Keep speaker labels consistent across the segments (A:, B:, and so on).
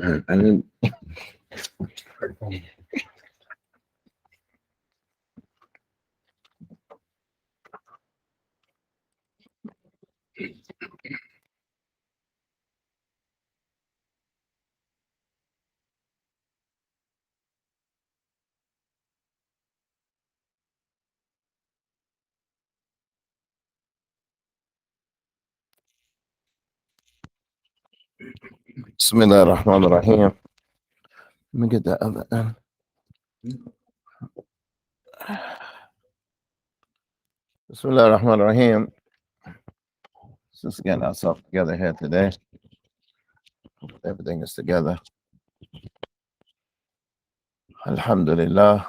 A: And بسم الله الرحمن الرحيم. Let me get that other end. Bismillah ar-Rahman ar-Rahim. Just getting ourselves together here today. Everything is together. Alhamdulillah.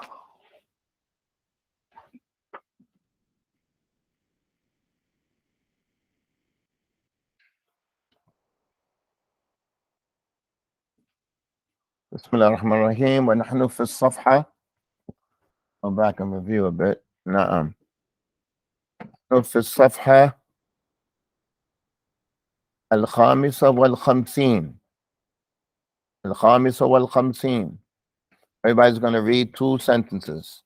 A: Bismillah ar-Rahman ar-Rahim. ونحن في الصفحة. Go back and review a bit. نعم. في الصفحة الخامسة والخمسين. الخامسة والخمسين. Everybody's going to read 2 sentences.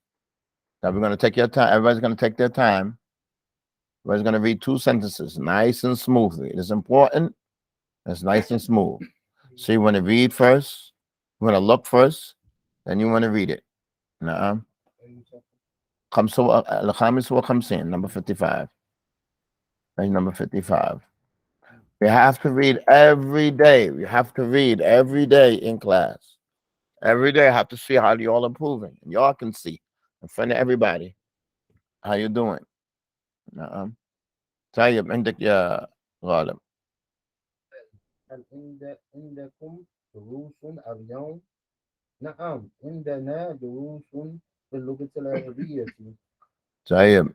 A: Now we're going to take your time. Everybody's going to take their time. Everybody's going to read 2 sentences, nice and smoothly. It is important. It's nice and smooth. So you want to read first. You want to look first. Then you want to read it. نعم. الخامس والخمسين, number 55. Page number 55. We have to read every day. We have to read every day in class. Every day I have to see how you all improving. And y'all can see in front of everybody how you doing. نعم. طيب عندك يا غالب.
B: هل عندكم دروس اليوم؟ نعم، عندنا دروس في اللغة العربية.
A: طيب.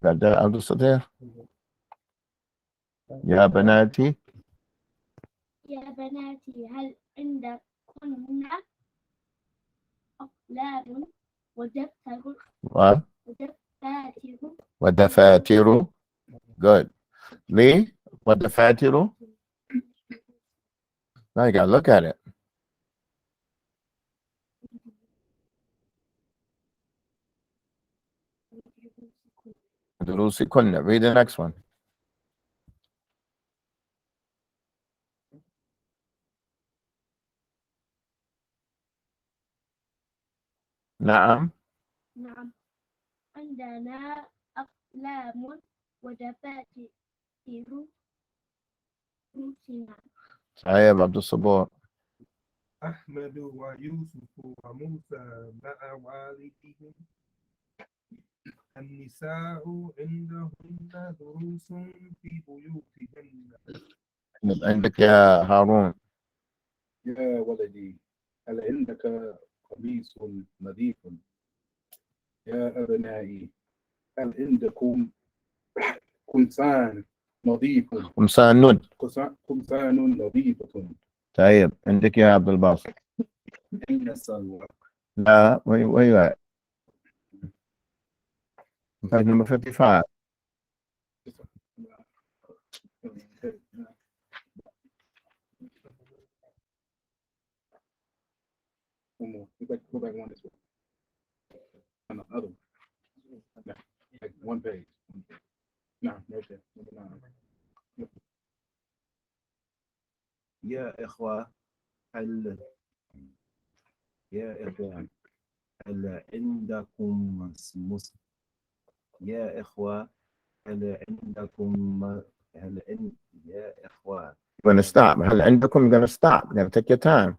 A: Got that understood there? يا بناتي.
C: يا بناتي هل عندكن أقلام ودفتر
A: What?
C: ودفاتر
A: ودفاتر. Good. ليه؟ ودفاتر. Now you gotta look at it. دروسكن. Read the next one. نعم.
C: نعم عندنا أقلام ودفاتر دروسنا.
A: طيب عبد الصبور.
B: أحمد ويوسف وموسى مع والدهم. النساء عندهن دروس في بيوتهن.
A: عندك يا هارون.
D: يا ولدي هل عندك قميص نظيف؟ يا أبنائي هل عندكم قمصان نظيف؟ قمصان نظيفة.
A: طيب عندك يا عبد الباسط.
D: أين السلوى؟
A: لا, where you at? Page number 55.
D: One more. Go back one this way. On the other one. Like one page. No, right there. Number 9.
E: يا إخوة هل عندكم يا إخوة هل عندكم يا إخوة.
A: You're gonna stop. هل عندكم? You're gonna stop. You're gonna take your time.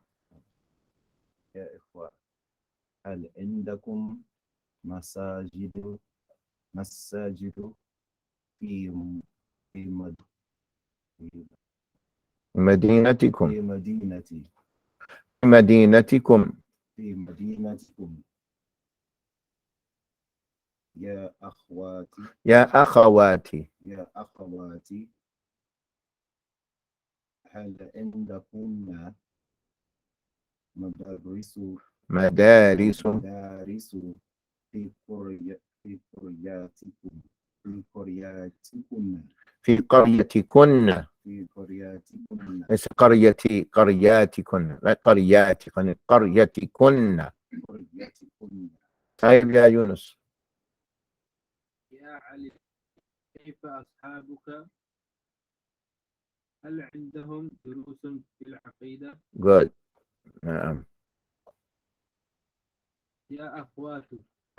E: يا إخوة هل عندكم مساجد في
A: مدينتكم.
E: في
A: مدينتكم.
E: يا أخواتي هل عندكن مدارس
A: مدارس
E: مدارس في قرياتكم في قرياتكم
A: في قريتكن
E: في قرياتكم
A: ليس قريتي قرياتكن لا قرياتكن قريتكن.
E: قرياتكم.
A: طيب يا يونس.
B: يا علي كيف أصحابك؟ هل عندهم دروس في العقيدة؟
A: good. نعم.
B: يا أخوات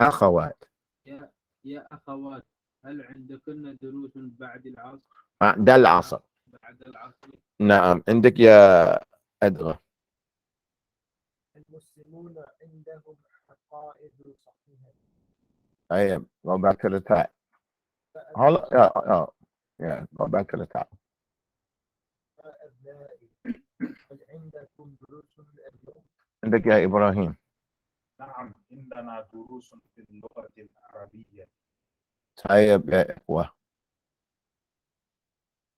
A: أخوات.
B: يا أخوات هل عندكن دروس بعد العصر؟
A: بعد العصر.
B: بعد العصر
A: نعم عندك يا أدغى.
B: المسلمون عندهم حقائد صحيحة.
A: I am. Go back to the top. Hold on. Yeah, go back to the top.
B: أبنائي هل عندكم دروس اليوم؟
A: عندك يا إبراهيم.
E: نعم عندنا دروس في اللغة العربية.
A: طيب يا إخوة.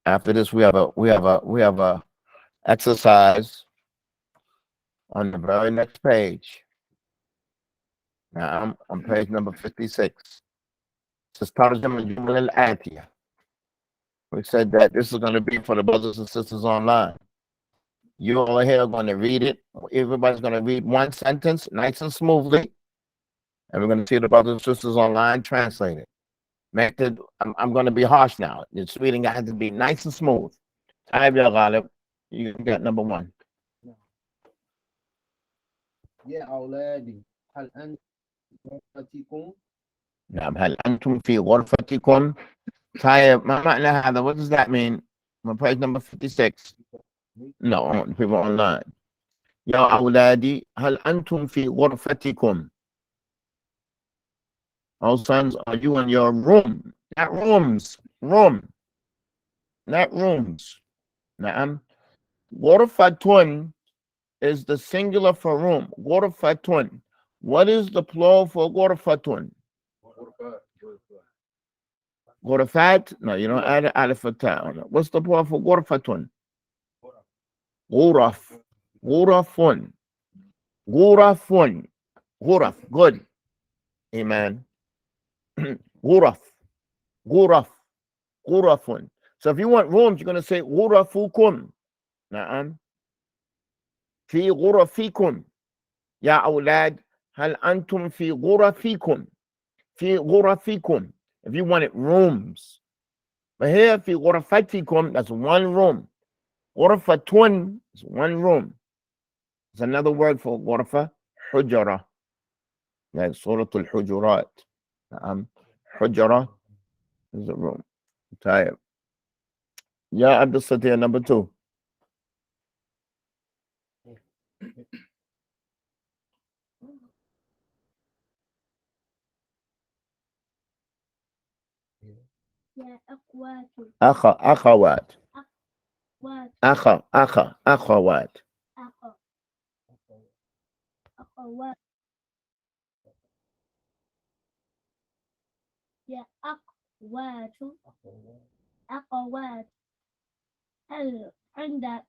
A: After this, we have a exercise on the very next page. Now I'm on page number 56. This is ترجمة الجمل الآتية. We said that this is going to be for the brothers and sisters online. You all here are going to read it. Everybody's going to read one sentence nice and smoothly. And we're going to see the brothers and sisters online translate it. Make it, I'm going to be harsh now. This reading has to be nice and smooth. Taib ya Ghalib, you can get number one.
B: يا أولادي هل أنتم في غرفتكم؟
A: نعم هل أنتم في غرفتكم؟ طيب ما معنى هذا? What does that mean? On page number 56. No, people online. يا أولادي هل أنتم في غرفتكم? Oh sons, are you in your room? Not rooms. Room. Not rooms. نعم. غرفتون is the singular for room. غرفتون. What is the plural for غرفتون? غرفات? No, you don't add alif or ta. What's the plural for غرفتون? غرف. غرفون. غرفون. غرف. Good. Amen. غرف. غرف. غرفون. So if you want rooms, you're going to say غرفكم. نعم. في غرفكم. يا أولاد هل أنتم في غرفكم؟ في غرفكم. If you wanted rooms. But here في غرفتكم, that's one room. غرفتون is one room. It's another word for غرفة. حجرة. Like سورة الحجرات. حجرة is a room. طيب. يا عبد الستير number 2.
C: يا أخوات
A: أخوات.
C: أخوات
A: أخوات.
C: أخوات يا أخوات أخوات هل عندكن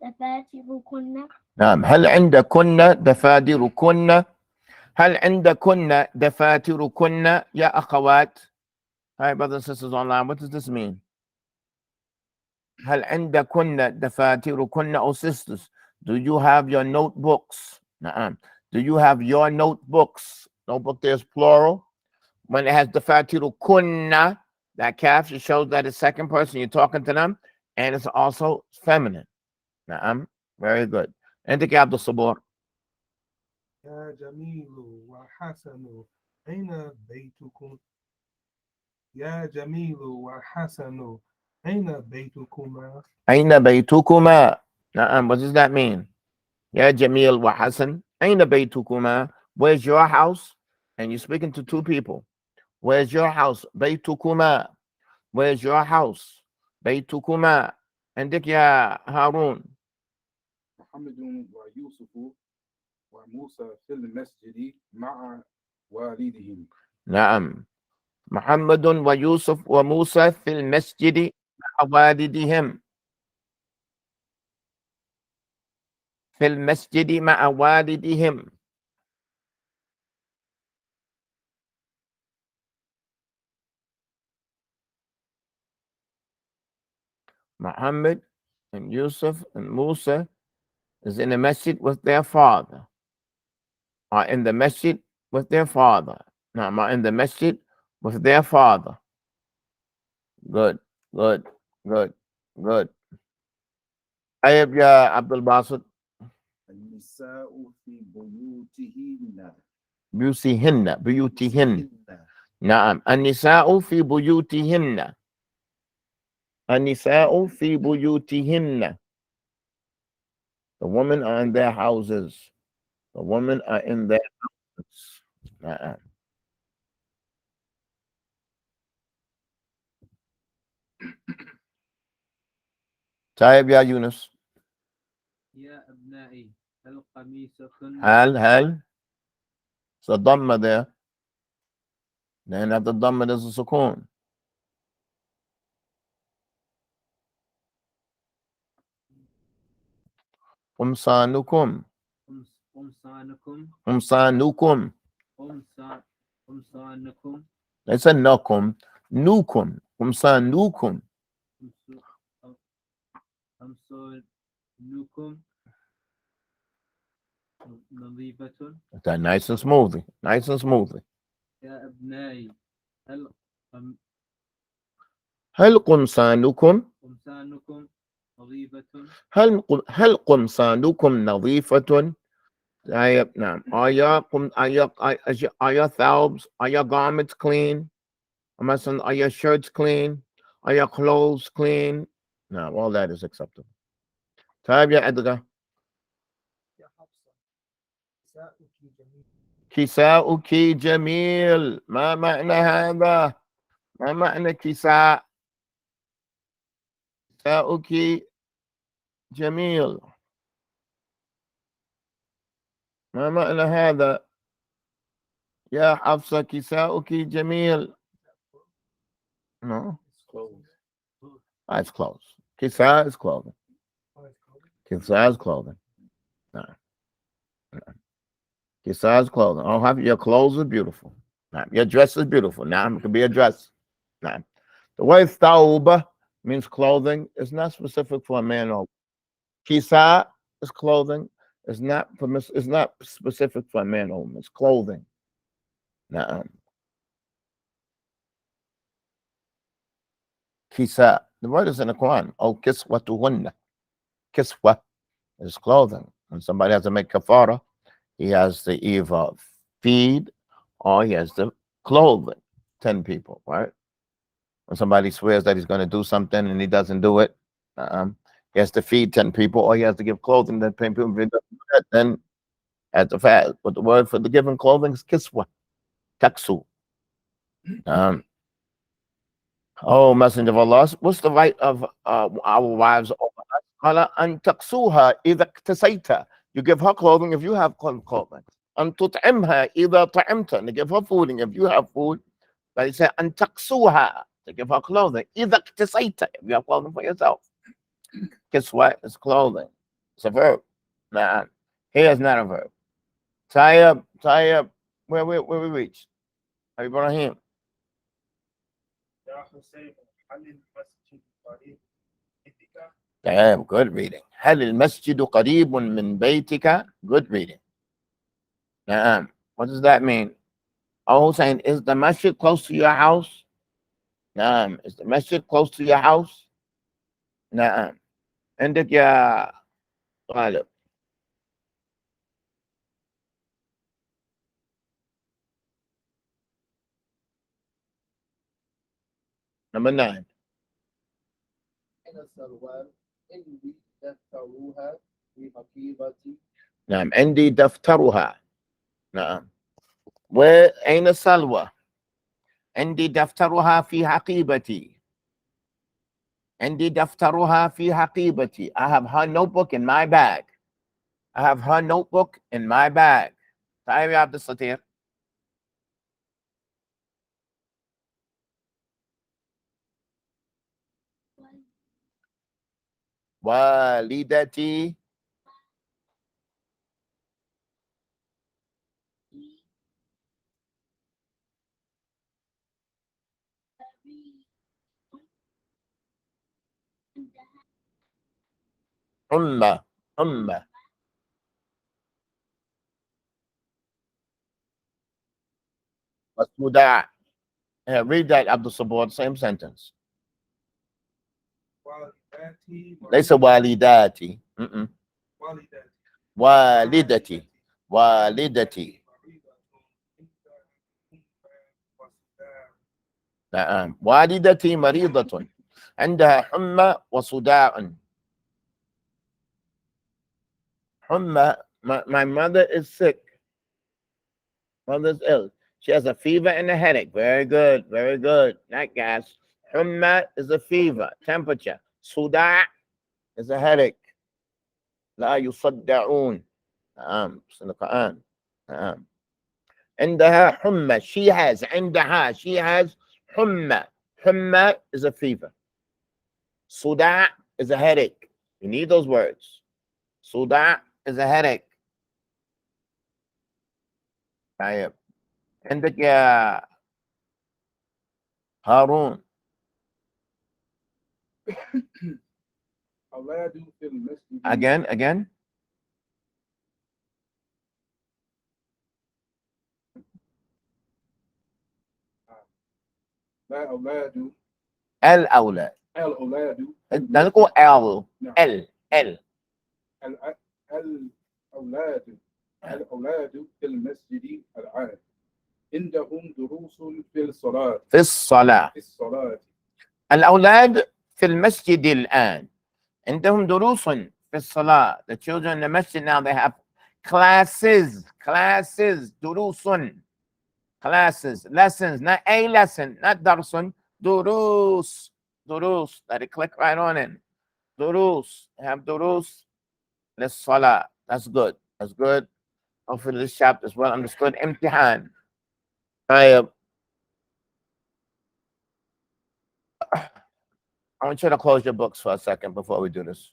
C: دفاتركن؟
A: نعم هل عندكن دفاتركن؟ هل عندكن دفاتركن يا أخوات؟ Hi brothers and sisters online, what does this mean? هل عندكن دفاتركن or sisters? Do you have your notebooks? نعم. Do you have your notebooks? Notebook there's plural. When it has دفاتركن, that caption shows that it's second person, you're talking to them, and it's also feminine. نعم. Very good. عندك يا عبد الصبور.
B: يا جميل وحسن أين بيتكم؟ يا جميل وحسن أين بيتكما؟
A: أين بيتكما؟ نعم. What does that mean? يا جميل وحسن أين بيتكما? Where's your house? And you're speaking to two people. Where's your house? بيتكما. Where's your house? بيتكما. عندك يا هارون.
D: محمد ويوسف وموسى في المسجد مع والدهم.
A: نعم. محمد ويوسف وموسى في المسجد مع والدهم. في المسجد مع والدهم. Muhammad and Yusuf and Musa is in the masjid with their father, are in the masjid with their father. Now, are in the masjid with their father. Good, good, good, good. Ayab ya Abdul Basit.
E: النساء في بيوتهن
A: بيوتهن بيوتهن. نعم. النساء في بيوتهن. النساء في بيوتهن. The women are in their houses. The women are in their houses. نعم. طيب يا يونس.
B: يا أبنائي هل قميصكن
A: هل it's a dhamma there. Then after dhamma there's a sukoon. قمصانكم
B: قمصانكم
A: قمصانكم.
B: قمصانكم
A: ليس نكم نوكم قمصانكم.
B: قمصانكم نظيفة.
A: That nice and smoothly. Nice and smoothly.
B: يا أبنائي
A: هل قمصانكم
B: قمصانكم نظيفة.
A: هل قمصانكم نظيفة؟ نعم. Are your thobes, are your garments clean? Are your shirts clean? Are your clothes clean? No, all that is acceptable. طيب يا أدغى. كساؤك جميل. ما معنى هذا؟ ما معنى كساء؟ كساؤك جميل. ما معنى هذا؟ يا حفصة كساؤك جميل. No, it's clothes. Kisa is clothing. Kisa is clothing. No. Kisa is clothing. Oh, have your clothes are beautiful. No. Your dress is beautiful. Now it could be a dress. No. The word thawba means clothing. It's not specific for a man or kisa is clothing. It's not it's not specific for a man or woman. It's clothing. No. Kisa. The word is in the Quran. Oh, kiswatuhunna. Kiswa is clothing. When somebody has to make kafara, he has to either feed or he has to clothe 10 people, right? When somebody swears that he's going to do something and he doesn't do it, he has to feed 10 people or he has to give clothing to 10 people. If he doesn't do that, then at the fast. But the word for the given clothing is kiswa, taksu. Oh, Messenger of Allah, what's the right of our wives over us? قال أن تقصوها إذا اكتسيت. You give her clothing if you have clothing. أن تطعمها إذا طعمت. And you give her food if you have food. But he said أن تقصوها, to give her clothing. إذا اكتسيت, if you have clothing for yourself. Guess what? It's clothing. It's a verb. Nah, here is not a verb. Tayyib. Where we reach? Ibrahim.
E: يا حسين هل المسجد قريب بيتك؟
A: Damn, good reading. هل المسجد قريب من بيتك? Good reading. What does that mean? Oh, saying, is the masjid close to your house? Is the masjid close to your house? عندك يا غالب. Number 9. عندي دفترها. وأين السلوى؟ عندي دفترها في حقيبتي. عندي دفترها في حقيبتي. I have her notebook in my bag. I have her notebook in my bag. تعال يا عبد الستير. والدتي حمى حمى. والصداع. Read that, Abdul Sabur, same sentence.
E: والداتي
A: ليس والداتي.
E: والداتي
A: والدتي. والدتي. نعم. والدتي مريضة عندها حمى وصداع. حمى. My mother is sick. Mother's ill. She has a fever and a headache. Very good. Very good. Not gas. Humma is a fever, temperature. Suda' is a headache. لا يصدعون. it's in the Quran. عندها حمى. She has. عندها. She has حمى. حمى is a fever. Suda' is a headache. You need those words. Suda' is a headache. طيب. عندك يا هارون.
D: أولاد في المسجد.
A: Again.
D: لا أولاد.
A: الأولاد.
D: الأولاد.
A: لا نقول ال.
D: الأولاد في المسجد العام عندهم دروس في الصلاة.
A: في الصلاة. الأولاد في المسجد الآن عندهم دروس في الصلاة. The children in the masjid now, they have classes. دروس. Classes, lessons, not a lesson, not darsun. Durus. Let it click right on in. Durus. Have durus. Let's salah. That's good. Hopefully this chapter is well understood. Imtihan. I want you to close your books for a second before we do this.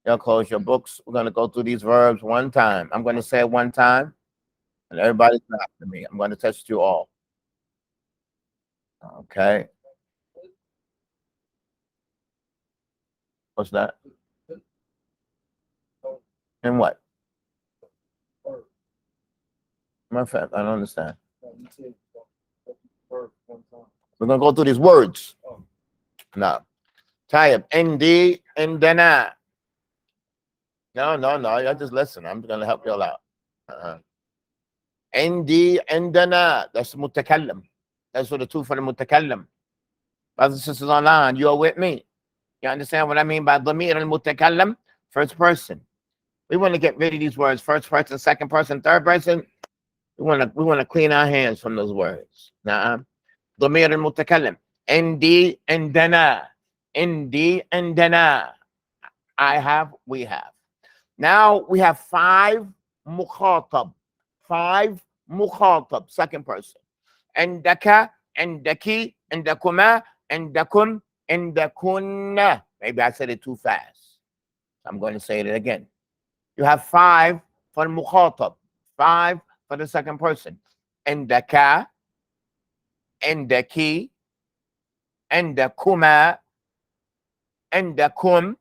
A: You'll close your books. We're going to go through these verbs one time. I'm going to say it one time, and everybody's after me. I'm going to test you all. Okay. What's that? And what? My friend, I don't understand. We're going to go through these words. No. Tayyib. Indi, indana. No. Y'all just listen. I'm going to help y'all out. Indi, indana. That's mutakallim. That's what the two for the mutakallim. Brothers and sisters online, you are with me. You understand what I mean by dhamir al-mutakallim? First person. We want to get rid of these words. First person, second person, third person. We want to clean our hands from those words. Na'am. Dhamir al-mutakallim. Indi, indana. Indi, indana. I have, we have. Now we have 5 mukhatab. 5 mukhatab, second person. Indaka, indaki, indakuma, indakum, indakunna. Maybe I said it too fast. I'm going to say it again. You have 5 for the mukhatab, 5 for the second person. Indaka, indaki, indakuma, indakum,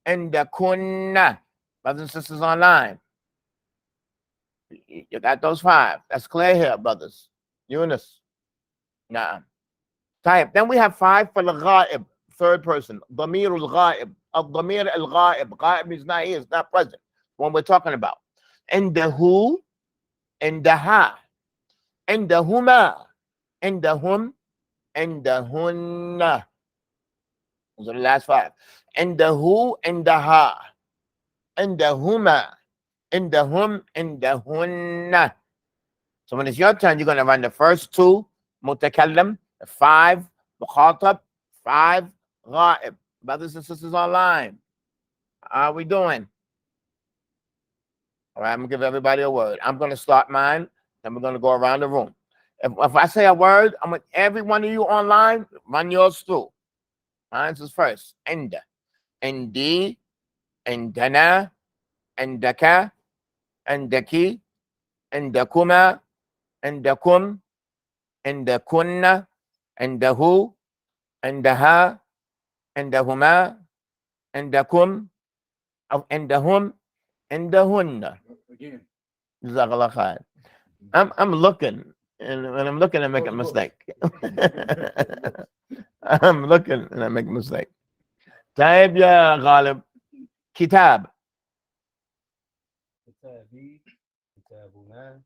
A: indakunna. Brothers and sisters online, you got those 5. That's clear here, brothers. Yunus. Nah. Type. Then we have 5 for the ghaib, third person. Dhamir al-ghaib. Al-dhamir al-ghaib. Ghaib means not here, it's not present. What we're talking about. Indahu, indaha, indahuma, indahum, indahunna. Those are the last 5. Indahu, indaha, indahuma, indahum, indahunna. So when it's your turn, you're going to run the first 2 mutakallim, 5 mukhatab, 5 ghaib. Brothers and sisters online, how are we doing? All right, I'm going to give everybody a word. I'm going to start mine, then we're going to go around the room. If I say a word, I want every one of you online, run yours through. Mine is first. Inda, indi, indana, indaka, indaki, indakuma, indakum, indakunna, indahu, indaha, عندهما عندكم أو عندهم عندهن.
D: Again.
A: جزاك الله خير. I'm looking, and when I'm looking, I make a mistake. I'm looking and I make a mistake. طيب يا غالب. كتاب.
B: كتابي، كتابنا،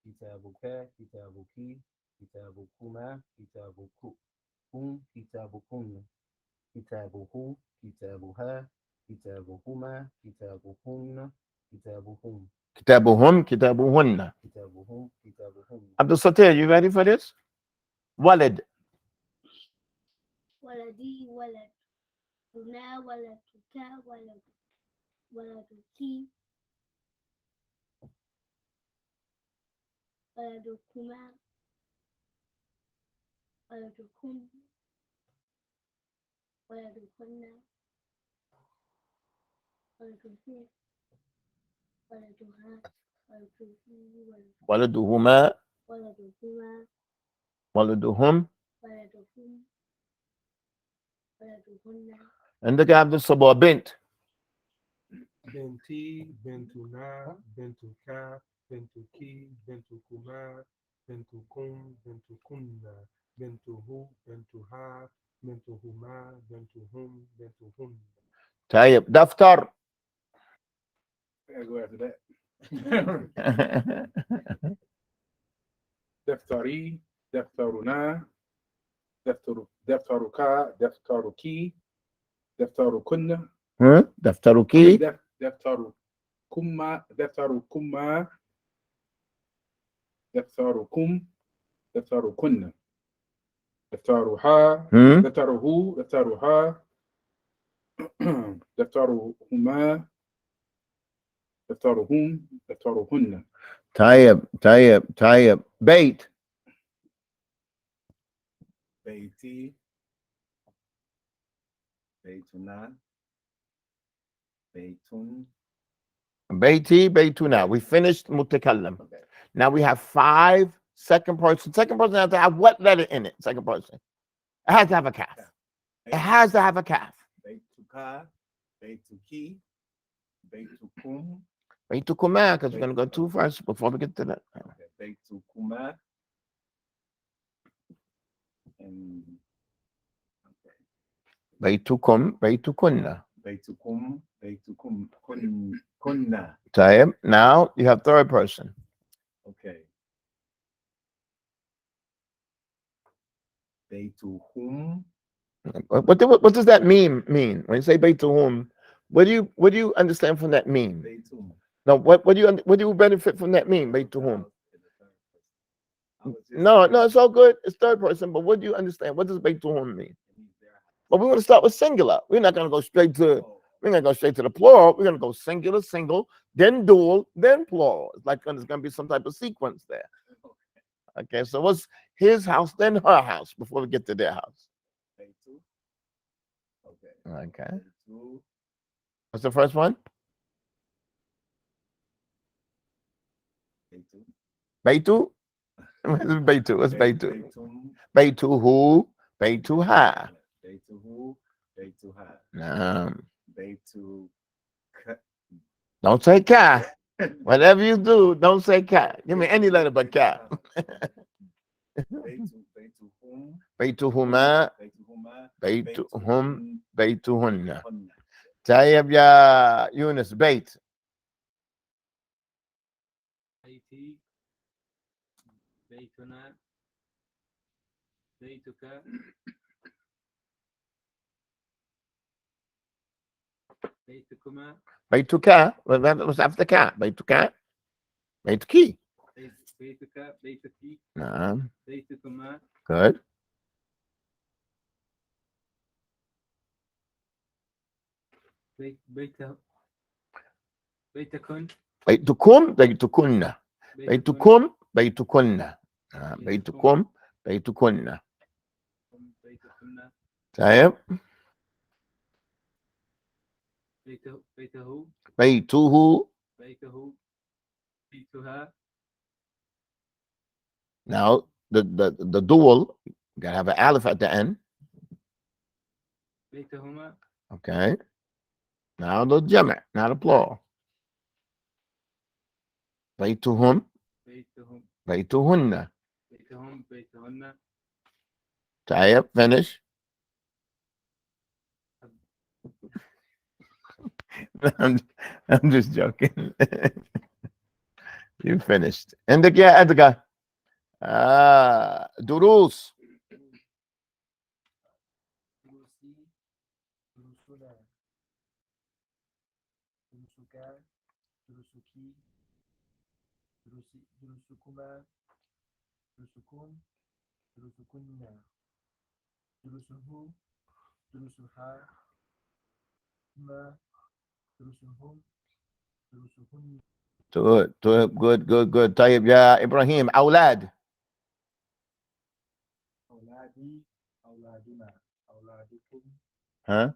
B: كتابك، كتابك، كتابكما، كتابكم، كتابكن، كتابه، كتابها، كتابهما، كتابهن، كتابهم،
A: كتابهم كتابهن.
B: كتابهم، كتابهن.
A: Abdul Satir, you ready for this? ولد.
C: ولدي ولد هنا ولدك ولد ولدك ولدكما ولدكم ولدكن ولدكم ولدها
A: ولدهما
C: ولدهما
A: ولدهم.
C: ولدهم ولدهن
A: عندك يا عبد الصبور بنت.
E: بنتي، بنتنا، بنتك، بنتك، بنتكما، بنتكم، بنتكن، بنته، بنتها، بنتهما، بنتهم، بنتهن.
A: طيب دفتر.
D: I go after that. دفتري، دفترنا، دفترك، دفترك، دفتركن،
A: دفترك.
D: دفتركما، دفتركما، دفتركم، دفتركن، دفترها، دفتره، دفترها، دفترهما، دفترهم، دفترهن.
A: طيب بيت.
F: بيتي، بيتنا، بيتون.
A: بيتي بيتنا. We finished متكلم.
F: Okay.
A: Now we have 5 second person. Second person has to have what letter in it? Second person. It has to have a calf. It has to have a calf.
F: بيتك، بيتك، بيتكم.
A: بيتكما, because we're going to go 2 first before we get to that.
F: Okay. بيتكما. And okay.
A: بيتكم بيتكن.
F: بيتكم، بيتكم، كنا.
A: طيب. Now you have third person.
F: Okay. بيتهم.
A: What does that mean? When you say بيتهم, what do you understand from that mean?
F: بيتهم.
A: No, what do you benefit from that mean? بيتهم. No, it's all good. It's third person, but what do you understand? What does بيتهم mean? But we want to start with singular. We're not going to go straight to the plural. We're going to go singular, single, then dual, then plural. It's like there's going to be some type of sequence there. Okay, so what's his house, then her house, before we get to their house? Okay. What's the first one? Beitu? Beitu. What's Beitu? Beituhu, Beituha.
F: Beituhu, Beituha.
A: Beitu. Don't say ka. Whatever you do, don't say ka. Give me any letter but ka.
F: Beituhum,
A: Beituhuma, Beituhum, Beituhunna. Tayyib ya Yunus, Beit.
B: بيتي، بيتنا، بيتك، بيتكما،
A: Beituka. What's after ka? Beituka. Beituki.
B: بيتك، بيتك،
A: Naam.
B: بيتكما،
A: Good.
B: بيته، بيتكن،
A: Beitukum, Beitukunna. Beitukum, Beitukunna. Beitukum, Beitukunna.
B: بيتكن،
A: Tayyib.
B: بيته،
A: Beituhu.
B: بيته، بيتها.
A: Now the dual, you gotta have an aleph at the end.
B: بيتهما
A: Okay. Now the jama', not a plural. بيتهم
B: بيتهم
A: بيتهن.
B: بيتهم بيتهن
A: Tayyip, finish. I'm, I'm just joking. You finished. عندك يا أدقى دروس.
E: دروسي دروسنا دروسك دروسكي دروسكما دروسكم دروسكن دروسه دروسها ما دروسهم دروسهن
A: Good. طيب يا إبراهيم أولاد.
E: أولادي أولادنا أولادكم
A: Huh?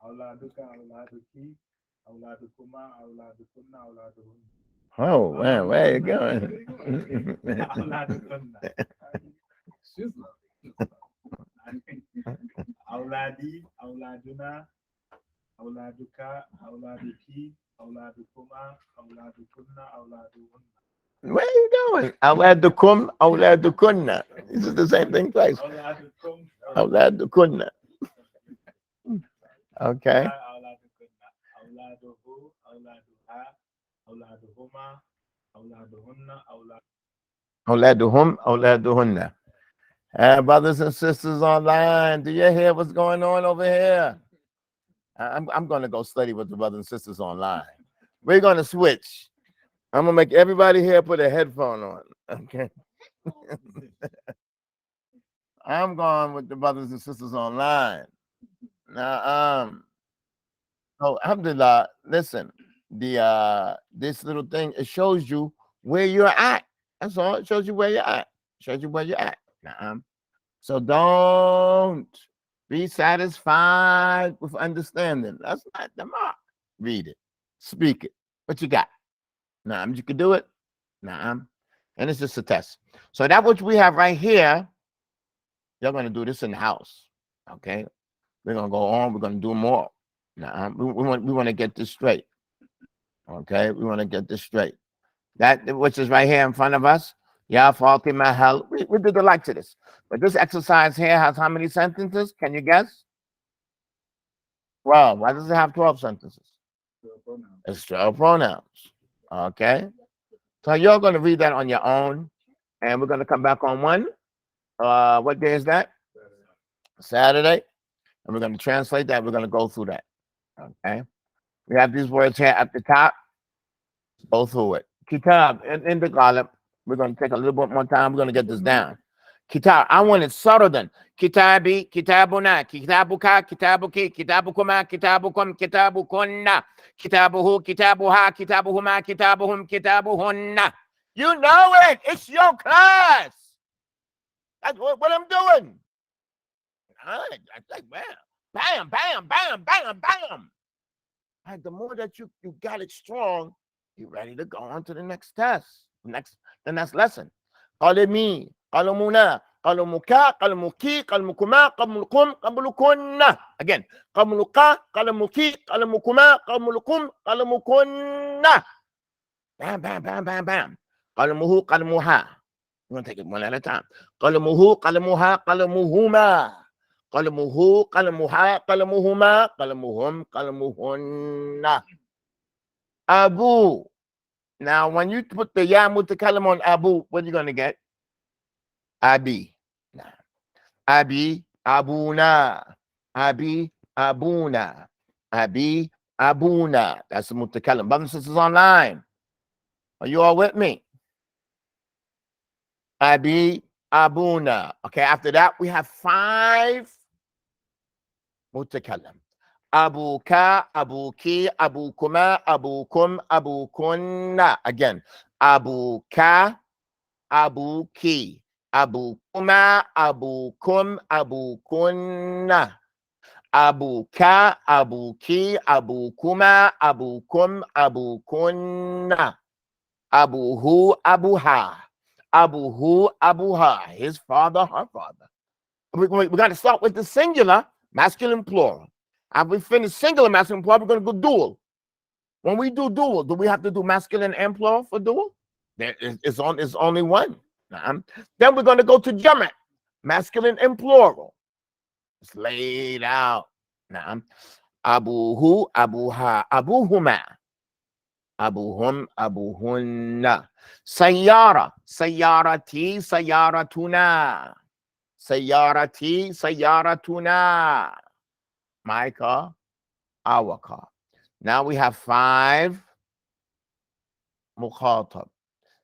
E: أولادك أولادك أولادكما أولادكن أولادهن
A: Oh man, where you going?
E: أولادكن
F: She's lovely.
E: أولادي أولادنا أولادك أولادك أولادكما أولادكن أولادهن
A: Where you going? أولادكم أولادكن. This is the same thing twice.
E: أولادكم
A: أولادكن. Okay.
E: أولادكن أولاده أولادها أولادهما أولادهن
A: أولادهم أولادهن. Brothers and sisters online, do you hear what's going on over here? I'm going to go study with the brothers and sisters online. We're going to switch. I'm going to make everybody here put a headphone on. Okay. I'm going with the brothers and sisters online. Now, so alhamdulillah, listen, this little thing, it shows you where you're at. That's all. It shows you where you're at. Shows you where you're at. So don't be satisfied with understanding. That's not the mark. Read it. Speak it. What you got? You can do it. And it's just a test. So that which we have right here, you're going to do this in the house. Okay? We're going to go on. We're going to do more. We want to get this straight. Okay? We want to get this straight. That which is right here in front of us. Yeah, Fatima, hell. We did the like to this. But this exercise here has how many sentences? Can you guess? 12. Why does it have 12 sentences? It's 12 pronouns. Okay? So you're going to read that on your own. And we're going to come back on one. What day is that? Saturday. And we're going to translate that. We're going to go through that. Okay? We have these words here at the top. Go through it. Kitab, in the column. We're going to take a little bit more time. We're going to get this down. Kitab, I want it subtle then. Kitabi, kitabuna, kitabuka, kitabuki, kitabukuma, kitabukum, kitabukunna, kitabuhu, kitabuha, kitabuhuma, kitabuhum, kitabuhunna. You know it. It's your class. That's what I'm doing. I like, bam, bam, bam, bam, bam. And the more that you got it strong, you're ready to go on to the next test. The next lesson. Qalimi, qalamuna, qalamuka, qalamuki, qalamukuma, qamulukum, qamulukunna. Again. Qamuluka, qalamuki, qalamukuma, qamulukum, qalamukunna. Bam, bam, bam, bam, bam. Qalamuhu, qalamuha. We're going to take it one at a time. Qalamuhu, qalamuha, qalamuhuma. Qalamuhu, qalamuha, qalamuhuma, qalamuhum, qalamuhunna. Abu. Now, when you put the ya mutakalim on Abu, what are you going to get? Abi. Abi, Abuna. Abi, Abuna. Abi, Abuna. That's the mutakalim. Brothers and sisters online. Are you all with me? Abi, Abuna. Okay, after that, we have 5 mutakalim. Abuka, abuki, abukuma, abukum, abukunna. Again, abuka, abuki, abukuma, abukum, abukunna. Abuka, abuki, abukuma, abukum, abukunna. Abuhu, abuha. Abuhu, abuha. His father, her father. We got to start with the singular masculine plural. After we finish singular masculine plural, we're going to go dual. When we do dual, do we have to do masculine and plural for dual? It's only one. Then we're going to go to jama', masculine and plural. It's laid out. Abuhu, abuha, abuhuma, abuhum, abuhunna. Sayyara, sayyarati, sayyaratuna. Sayyarati, sayyaratuna. My car, our car. Now we have 5 mukhatab.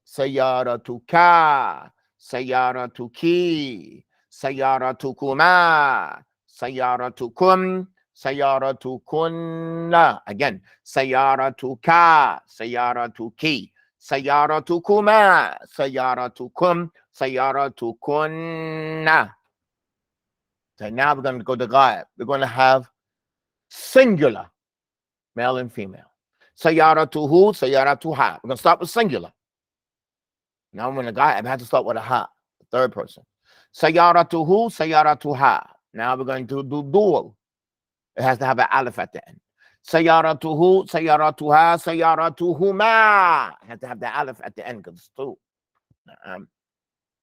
A: Sayyaratuka, sayyaratuki, sayyaratukuma, sayyaratukum, sayyaratukunna. Again, sayyaratuka, sayyaratuki, sayyaratukuma, sayyaratukum, sayyaratukunna. So now we're going to go to ghaib. We're going to have singular, male and female. Sayyaratuhu, sayyaratuha. We're going to start with singular. Now when the ghaib, I have to start with a ha, the third person. Sayyaratuhu, sayyaratuha. Now we're going to do dual. It has to have an aleph at the end. Sayyaratuhu, sayyaratuha, sayyaratuhuma. It has to have the aleph at the end because it's 2.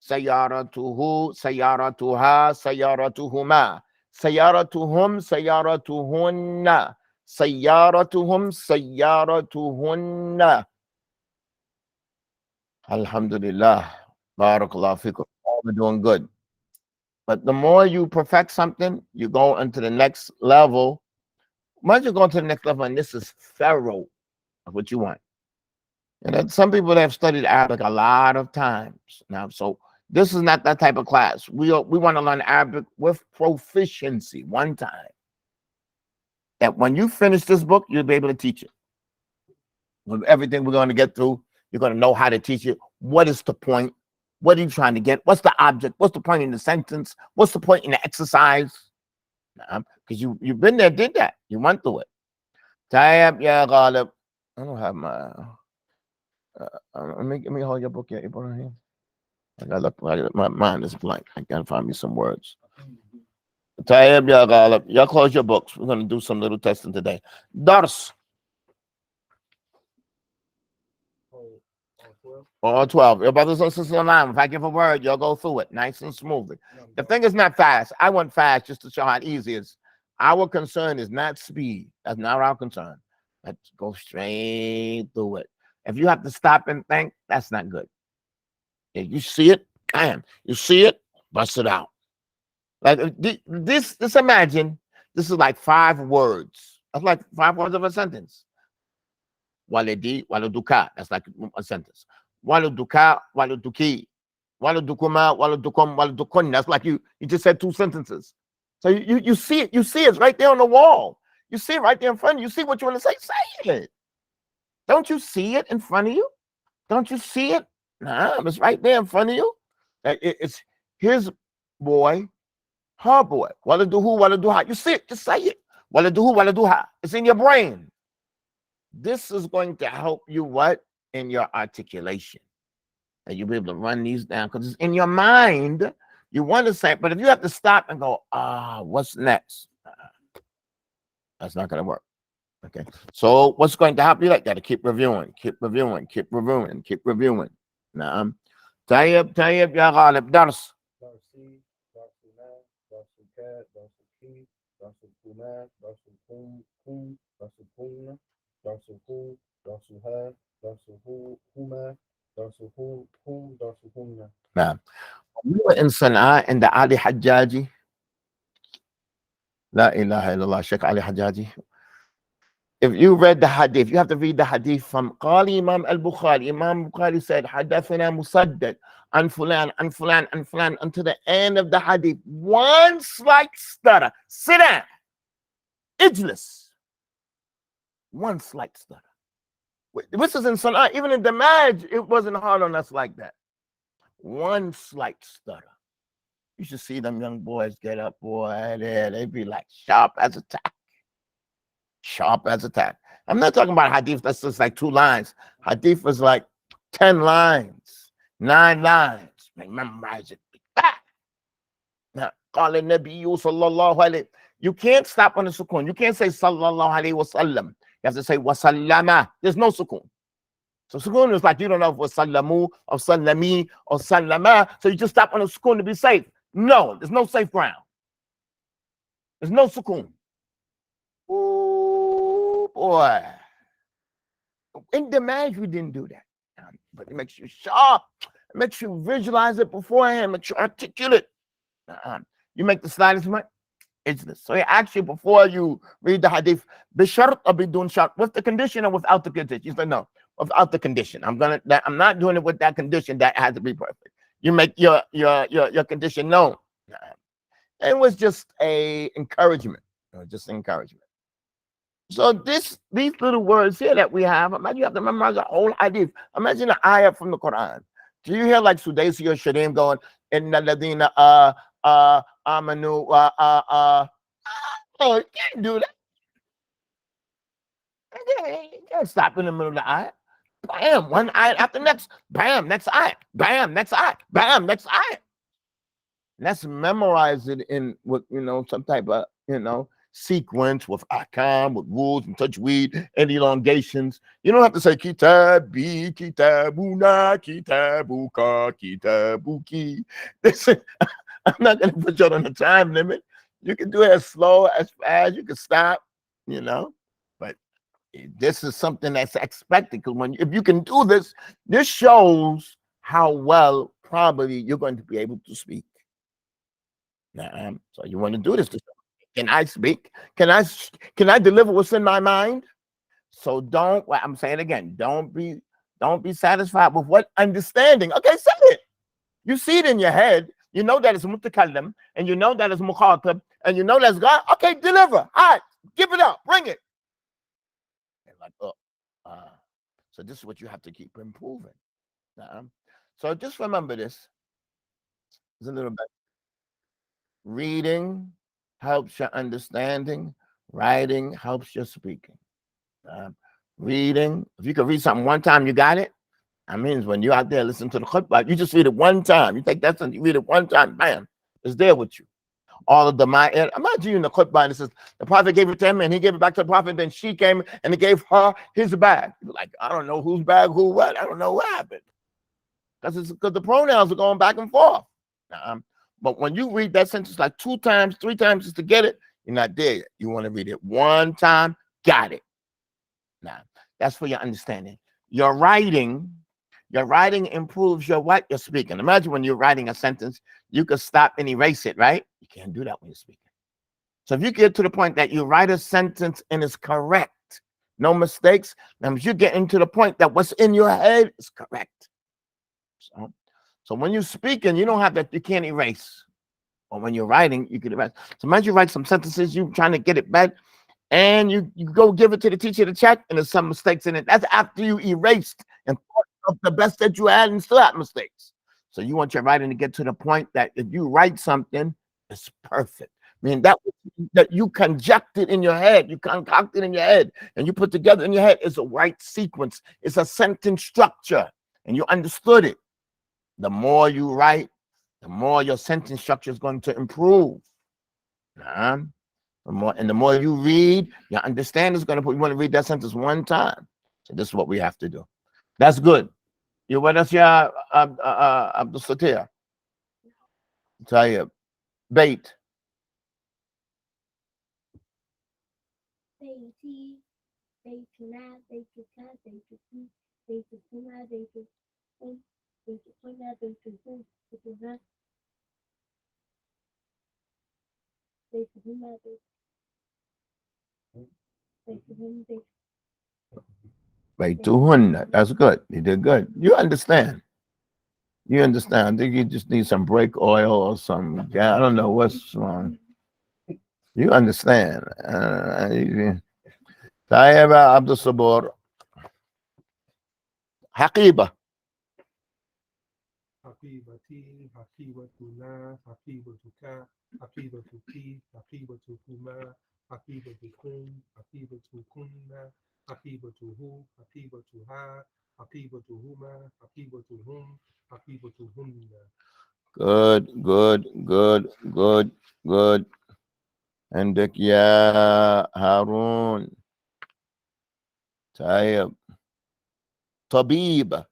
A: Sayyaratuhu, sayyaratuha, sayyaratuhuma. Sayyaratuhum, sayyaratuhunna. Sayyaratuhum, sayyaratuhunna. Alhamdulillah. Barakallahu fikum. We're doing good. But the more you perfect something, you go into the next level. Once you go into the next level, and this is thorough of what you want. And then some people have studied Arabic a lot of times now. So this is not that type of class. We want to learn Arabic with proficiency one time. That when you finish this book, you'll be able to teach it. With everything we're going to get through, you're going to know how to teach it. What is the point? What are you trying to get? What's the object? What's the point in the sentence? What's the point in the exercise? Because you've been there, did that. You went through it. Tayyib ya ghalib. I don't have my... let me hold your book here, Ibrahim. I got my mind is blank. I gotta find me some words. Tayyib ya ghalib. Y'all close your books. We're gonna do some little testing today. Dars. All 12. Your brothers and sisters online. If I give a word, you'll go through it nice and smoothly. The thing is not fast. I went fast just to show how easy it is. Our concern is not speed. That's not our concern. Let's go straight through it. If you have to stop and think, that's not good. If you see it, bam. You see it, bust it out. Like this imagine, this is like 5 words. That's like 5 words of a sentence. Walidi, waluduka. That's like a sentence. Waluduka, waluduki. Waludukuma, waludukum, waludukun. That's like you just said 2 sentences. So you see it. You see it's right there on the wall. You see it right there in front of you. You see what you want to say. Say it. Don't you see it in front of you? Don't you see it? Nah, it's right there in front of you. It's his boy, her boy. Waladuhu, waladuha. You see it. Just say it. Waladuhu, waladuha. It's in your brain. This is going to help you what? In your articulation. And you'll be able to run these down because it's in your mind. You want to say it, but if you have to stop and go, what's next? That's not going to work. Okay. So what's going to happen? You got to keep reviewing, keep reviewing, keep reviewing, keep reviewing. Now, Tayyib ya ghalib dars.
F: Darsi, Darsuna, Darsuka, Darsuki, Darsukuma, Darsukum, Darsukunna, Darsuku, Darsuha, Darsuhu, Huma, Darsuhu, Darsukunna.
A: Now, we were in Sana'a in the Ali Hajjaji. La ilaha illallah, Sheikh Ali Hajjaji. If you read the hadith, you have to read the hadith from Qali Imam al-Bukhari. Imam Bukhari said, Hadathana Musaddad, an fulan, an fulan, an fulan, until the end of the hadith. One slight stutter. Sit down. Ijlis. One slight stutter. This is in Sunnah. Even in Damaj, it wasn't hard on us like that. One slight stutter. You should see them young boys get up, boy. They'd be like sharp as a tack. Sharp as a tack. I'm not talking about hadith that's just like 2 lines. Hadith was like 10 lines, 9 lines. Memorize it. Now, you You can't stop on the sukoon. You can't say sallallahu alayhi wa sallam. You have to say wasallama. There's no sukoon. So sukoon is like you don't know if it's sallamu or sallami or sallama. So you just stop on the sukoon to be safe. No, there's no safe ground. There's no sukoon. Ooh, boy. In the marriage, we didn't do that. But it makes you sharp. It makes you visualize it beforehand. Makes you articulate. You make the slightest amount. It's this. So actually, before you read the hadith, bishart or bidun shart, with the condition or without the condition. You say no, without the condition. I'm not doing it with that condition. That has to be perfect. You make your condition known. It was just a encouragement. Just encouragement. So these little words here that we have, imagine you have to memorize the whole hadith. Imagine an ayah from the Quran. Do you hear like Sudaysi or Shadim going, Inna ladina amanu oh, you can't do that. You can't stop in the middle of the ayah. Bam, one ayah after next. Bam, next ayah. Bam, next ayah. Bam, next ayah. Let's memorize it in with some type of sequence with ahkam, with rules and tajweed and elongations. You don't have to say kitabi, kitabuna, kitabuka, kitabuki. Listen, I'm not going to put you on a time limit. You can do it as slow, as fast. You can stop, But this is something that's expected, because if you can do this, this shows how well probably you're going to be able to speak. So you want to do this. Can I speak? Can I deliver what's in my mind? So I'm saying again, don't be satisfied with what understanding. Okay, say it. You see it in your head. You know that it's mutakallim, and you know that it's mukhatab, and you know that's God. Okay, deliver. All right, give it up. Bring it. And like, so this is what you have to keep improving. So just remember this. It's a little bit. Reading helps your understanding. Writing helps your speaking. Reading, if you can read something one time, you got it. That means when you're out there listening to the khutbah, you just read it one time. You take that, you read it one time, bam, it's there with you. All of the imagine you in the khutbah and it says the prophet gave it to him and he gave it back to the prophet. Then she came and he gave her his bag. Like, I don't know whose bag, who what. I don't know what happened. Because the pronouns are going back and forth. But when you read that sentence like 2 times, 3 times just to get it, you're not there yet. You want to read it one time, got it. Now, that's for your understanding. Your writing improves your what? Your speaking. Imagine when you're writing a sentence, you could stop and erase it, right? You can't do that when you're speaking. So if you get to the point that you write a sentence and it's correct, no mistakes, then you're getting to the point that what's in your head is correct. So when you're speaking, you don't have that, you can't erase. Or when you're writing, you can erase. So imagine you write some sentences, you're trying to get it back, and you go give it to the teacher to check, and there's some mistakes in it. That's after you erased and thought of the best that you had and still had mistakes. So you want your writing to get to the point that if you write something, it's perfect. I mean, that you conjected in your head, you concocted in your head, and you put together in your head is a right sequence. It's a sentence structure, and you understood it. The more you write, the more your sentence structure is going to improve. The more you read, your understanding is going to improve. You want to read that sentence one time. So this is what we have to do. That's good. You with us, yeah, Abdul-Hakim? Tell you, bait.
C: Beiti, beituna, beituka, beituki, beitukuma, beitukun, beitukuna, beitukun, beituha, beituhuma, beituhum,
A: Baituhunna. That's good. You did good. You understand. You understand. I think you just need some brake oil or some. Yeah, I don't know what's wrong. You understand. طيب يا عبد الصبور. حقيبة.
E: حقيبتي، حقيبتنا، حقيبتك، حقيبتك، حقيبتكما، حقيبتكم، حقيبتكن، حقيبته، حقيبتها، حقيبتهما، حقيبتهم، حقيبتهن.
A: Good. عندك يا هارون. طيب طبيب.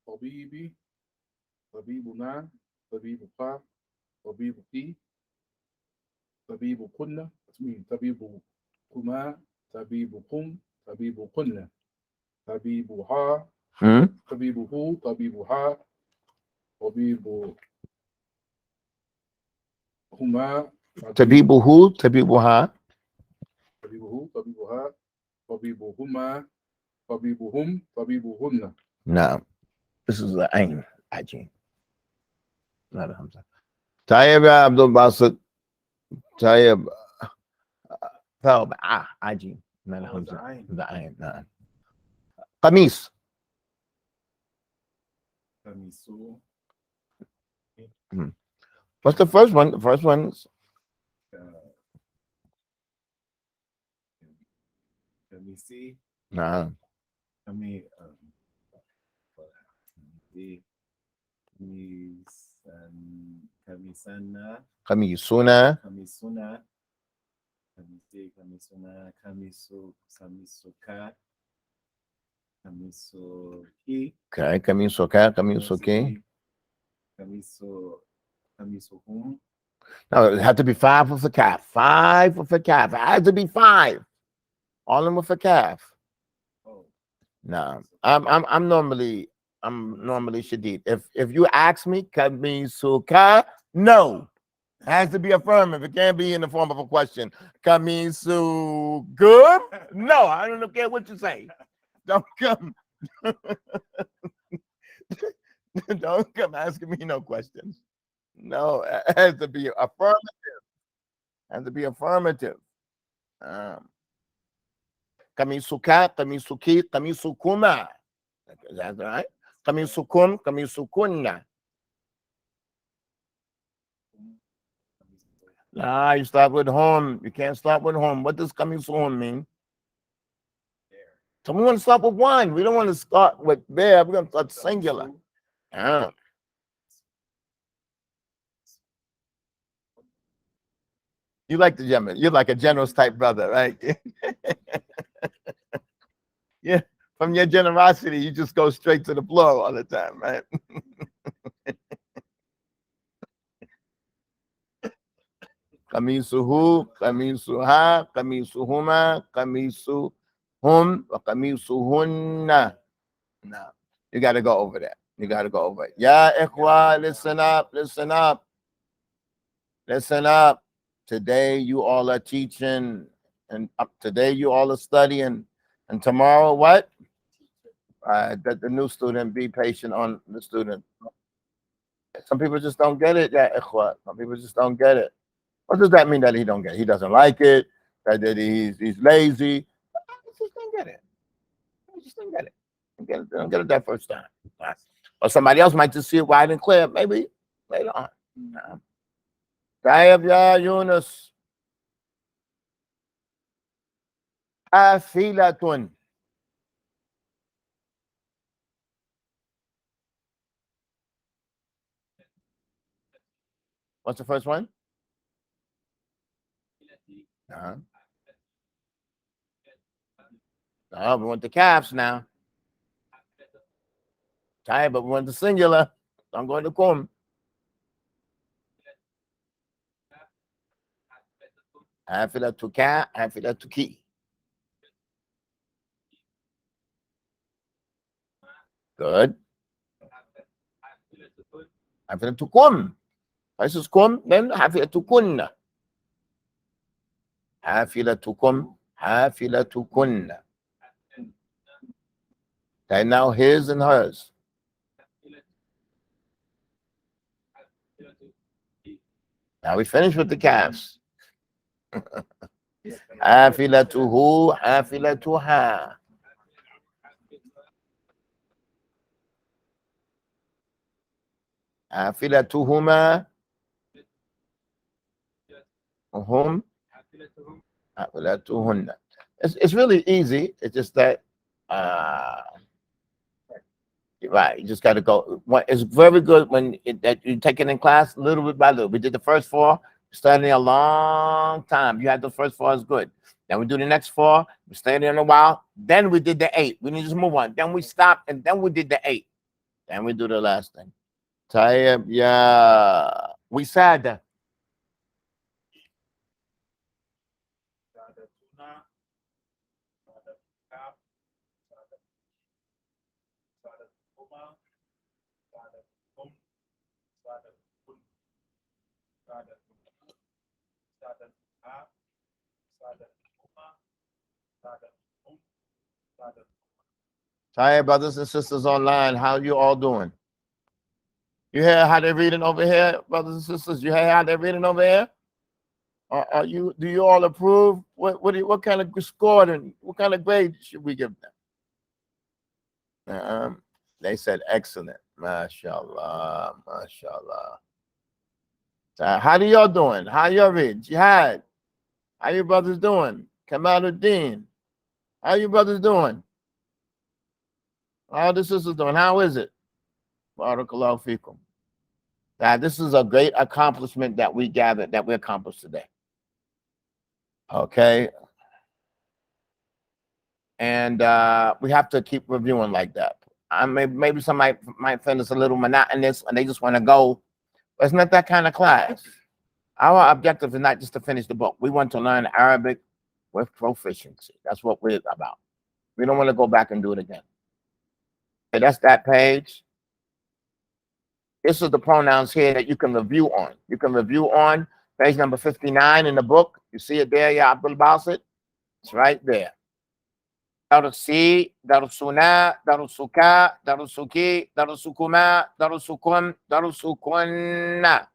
D: طبيبي، طبيبنا، طبيبك، طبيبك، طبيبكن، طبيبكما، طبيبكم، طبيبكن، طبيبها،
A: هم؟
D: طبيبه، طبيبها، طبيبهما،
A: طبيبه طبيبها.
D: طبيبه، طبيبها، طبيبهما، طبيبهم، طبيبهن.
A: نعم. This is the ain. عجين. not a hamza. طيب يا عبد الباسط. طيب ثوب عجين. not a hamza. the ain. نعم. قميص.
F: قميصو
A: What's the first one? The first one is
F: قميصي
A: نعم.
F: قمي قميصنا
A: قميصنا.
F: قميصنا قميصي قميصنا قميصك قميصكي
A: Okay. قميصك قميصك.
F: قميصهم
A: No, it had to be 5 with a calf. 5 with a calf. It had to be 5. All of them with a calf.
F: oh
A: No, I'm normally shadid. If you ask me, kamisuka, no. It has to be affirmative. It can't be in the form of a question. Kamisu good? No, I don't care what you say. Don't come. Don't come asking me no questions. No, it has to be affirmative. It has to be affirmative. Kamisuka, kamisuki, kamisukuma. Is that right? Kamisukum, kamisukunna. Nah, you start with home. You can't start with home. What does kamisuhum mean? So we want to start with one. We don't want to start with there. We're going to start singular. Ah. You like the German. You're like a generous type brother, right? Yeah. From your generosity, you just go straight to the blow all the time, right? Kamisuhu, kamisuha, kamisuhuma, kamisuhum, kamisuhunna. No, you got to go over that. You got to go over it. Yeah, ikhwa, listen up, listen up, listen up. Today you all are teaching, and today you all are studying, and tomorrow what? That the new student be patient on the student. Some people just don't get it. Yeah, ikhwa. Some people just don't get it. What does that mean that he don't get it? He doesn't like it. That he's lazy. I just don't get it. I just don't get it. They don't get it that first time. Or somebody else might just see it wide and clear. Maybe later on. Tayyib ya Yunus. Afilatun. What's the first one? Uh-huh. Oh, we want the calves now. Tayyib, but we want the singular. I'm going to come. Afilatuka, afilatuki. Good. Hafilatukum. This is kum, then hafilatukunna. Hafilatukum, hafilatukunna. Okay, now his and hers. Now we finish with the calves. Hafilatuhu, hafilatuha. Hafilatuhuma. Hum. Hafilatuhunna. It's really easy. It's just that Right. You just got to go. It's very good that you take it in class little bit by little. We did the first 4, studying a long time. You had the first 4 is good. Then we do the next 4. We stayed in a while. Then we did the 8. We need to just move on. Then we stopped, and then we did the 8. Then we do the last thing. Tayyib, yeah. We said that.
E: Sadatuna, Sadatkaf, Sadatkuma, Sadatkum, Sadatkun, Sadatkuf, Sadatkaf, Sadatkuma, Sadatkum, Sadat.
A: Hi, brothers and sisters online. How you all doing? You hear how they're reading over here, brothers and sisters? You hear how they're reading over here? Do you all approve? What kind of score and what kind of grade should we give them? They said excellent. MashaAllah. MashaAllah. How do y'all doing? How y'all read? Jihad. How you brothers doing? Kamaluddin. How you brothers doing? How the sisters doing? How is it? Barakallahu fikum. This is a great accomplishment that we gathered, that we accomplished today. Okay. And we have to keep reviewing like that. Maybe somebody might find this a little monotonous and they just want to go. But it's not that kind of class. Our objective is not just to finish the book. We want to learn Arabic with proficiency. That's what we're about. We don't want to go back and do it again. Okay, that's that page. This is the pronouns here that you can review on. You can review on page number 59 in the book. You see it there, yeah, Abdul Basit? It's right there. Darusi, Darusuna, Darusuka, Darusuki, Darusukuma, Darusukum, Darusukunna,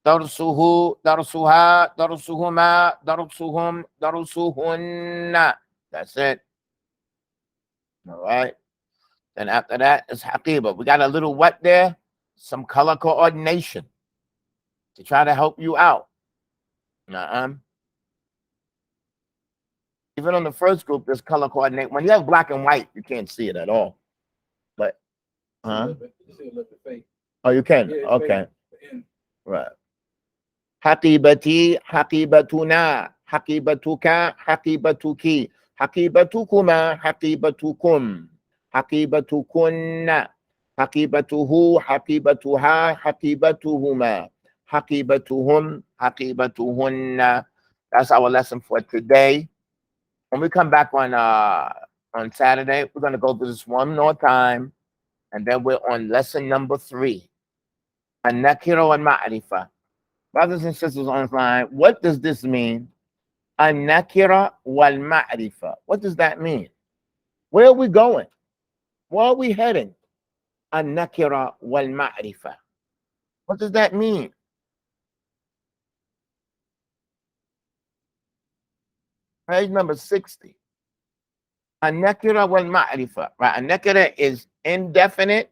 A: Darusuhu, Darusuha, Darusuhuma, Darusuhum, Darusuhunna. That's it. All right. Then after that is Haqiba. We got a little what there? Some color coordination to try to help you out. Even on the first group, there's color coordinate. When you have black and white, you can't see it at all. But, oh, you can? Okay. Right. Haqibati, haqibatuna, haqibatuka, haqibatuki, haqibatukuma, haqibatukum, haqibatukunna, haqibatuhu, haqibatuha, haqibatuhuma, haqibatuhum, haqibatuhunna. That's our lesson for today. When we come back on Saturday, we're going to go through this one more time, and then we're on lesson number 3, An-Nakira wal-Ma'rifa. Brothers and sisters online, what does this mean? An-Nakira wal-Ma'rifa. What does that mean? Where are we going? Where are we heading? An-Nakira wal-Ma'rifa. What does that mean? Page number 60. An-Nakira wal-Ma'rifa. Right? An-Nakira is indefinite.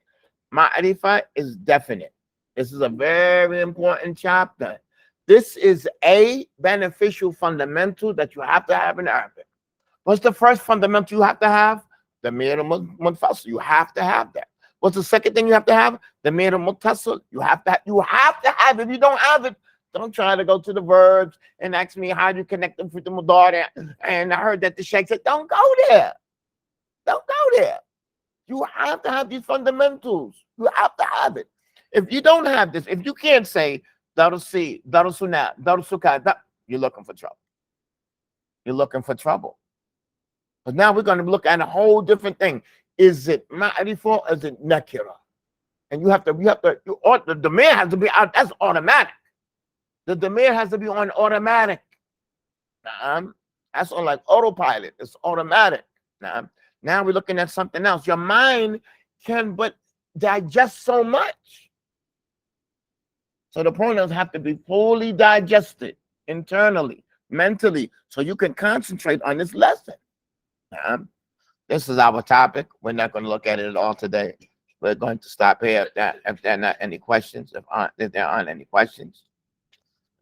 A: Ma'rifa is definite. This is a very important chapter. This is a beneficial fundamental that you have to have in Arabic. What's the first fundamental you have to have? The Damir al-Munfasil. You have to have that. What's the second thing you have to have? The Damir al-Muttasil. You have to have it. If you don't have it, don't try to go to the verbs and ask me how you connect them with the mudari. And I heard that the Sheikh said, don't go there. Don't go there. You have to have these fundamentals. You have to have it. If you don't have this, if you can't say Darusi, Darusuna, Darusuka, you're looking for trouble. You're looking for trouble. But now we're going to look at a whole different thing. Is it ma'rifa or is it nakira? And the damir has to be out. That's automatic. The damir has to be on automatic. That's on like autopilot. It's automatic. Now we're looking at something else. Your mind can but digest so much. So the pronouns have to be fully digested internally, mentally, so you can concentrate on this lesson. This is our topic. We're not going to look at it at all today. We're going to stop here if there are not any questions. If there aren't any questions,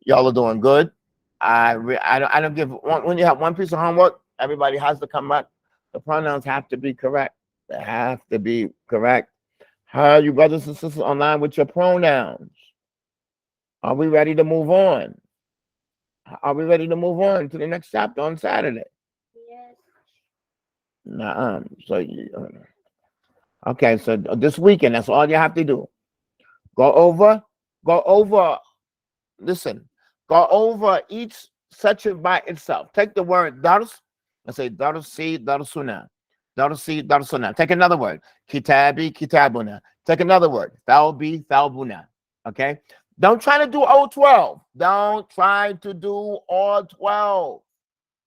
A: y'all are doing good. I don't give when you have one piece of homework, everybody has to come back. The pronouns have to be correct. They have to be correct. How are you brothers and sisters online with your pronouns? Are we ready to move on? Are we ready to move on to the next chapter on Saturday?
C: Yes.
A: Nah. Okay, so this weekend, that's all you have to do. Go over, listen, go over each section by itself. Take the word dars and say darsi, darsuna. Darsi, darsuna. Take another word. Kitabi, kitabuna. Take another word. Thalbi, thalbuna. Okay? Don't try to do all 12. Don't try to do all 12.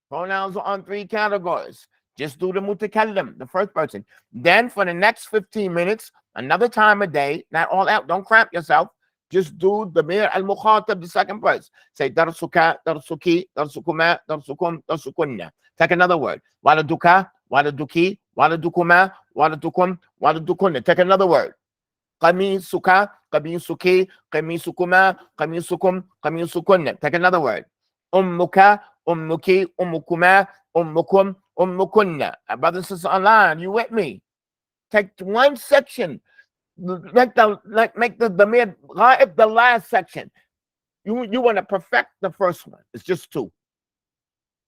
A: Pronouns are on 3 categories. Just do the mutakallim, the first person. Then for the next 15 minutes, another time a day, not all out, don't cramp yourself. Just do the mir al mukhatab, the second person. Say darsuka, darsuki, darsukuma, darsukum, darsukunna. Take another word. Waladuka, waladuki, waladukuma, waladukum, waladukunna. Take another word. Qamisuka, qamisuki, qamisukuma, qamisukum, qamisukunna. Take another word. Ummuka, ummuki, ummukuma, ummukum, ummukunna. Brothers and sisters online, you with me? Take one section, make the damir ghaib the last section. You want to perfect the first one. It's just 2.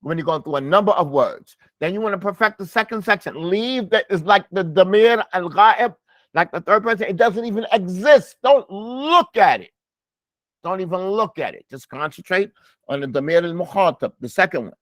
A: When you're going through a number of words, then you want to perfect the second section. Leave that is like the damir al ghaib, like the third person. It doesn't even exist. Don't look at it. Don't even look at it. Just concentrate on the damir al mukhatab, the second one.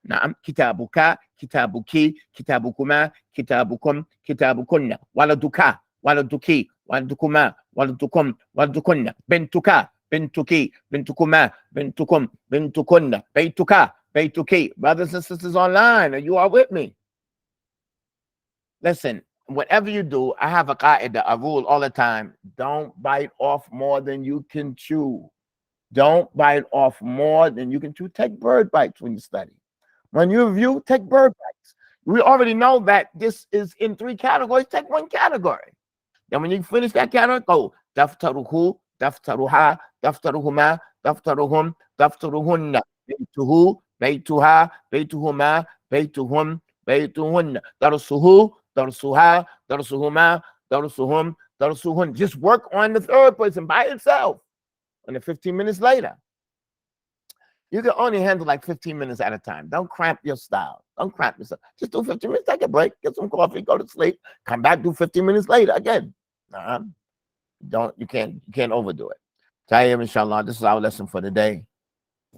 A: نعم كتابك كتابك كتابكما كتابكم كتابكن ولدك ولدك ولدكما ولدكم ولدكن بنتك بنتك بنتكما بنتكم بنتكن بيتك بيتك. Brothers and sisters online, you are with me? Listen, whatever you do, I have a qaida, a rule all the time. Don't bite off more than you can chew. Don't bite off more than you can chew. Take bird bites when you study. When you review, take bird bites. We already know that this is in 3 categories. Take 1 category. Then when you finish that category, go daftaruhu, daftaruha, daftaruhuma, daftaruhum, daftaruhunna, baytuhu, baytuha, baytuhuma, baytuhum, baytuhunna, darsuhu, darsuha, darsuhuma, darsuhum, darsuhun. Just work on the third person by itself. And then 15 minutes later, you can only handle like 15 minutes at a time. Don't cramp your style. Don't cramp yourself. Just do 15 minutes, take a break, get some coffee, go to sleep, come back, do 15 minutes later again. You can't overdo it. Tayyib, inshallah, this is our lesson for the day.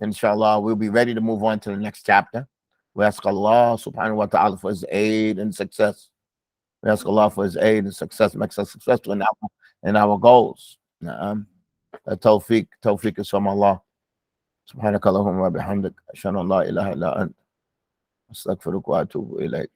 A: Inshallah, we'll be ready to move on to the next chapter. We ask Allah subhanahu wa ta'ala for his aid and success. We ask Allah for his aid and success, makes us successful in our goals. Tawfiq is from Allah. سبحانك اللهم وبحمدك أشهد أن لا إله إلا أنت أستغفرك وأتوب إليك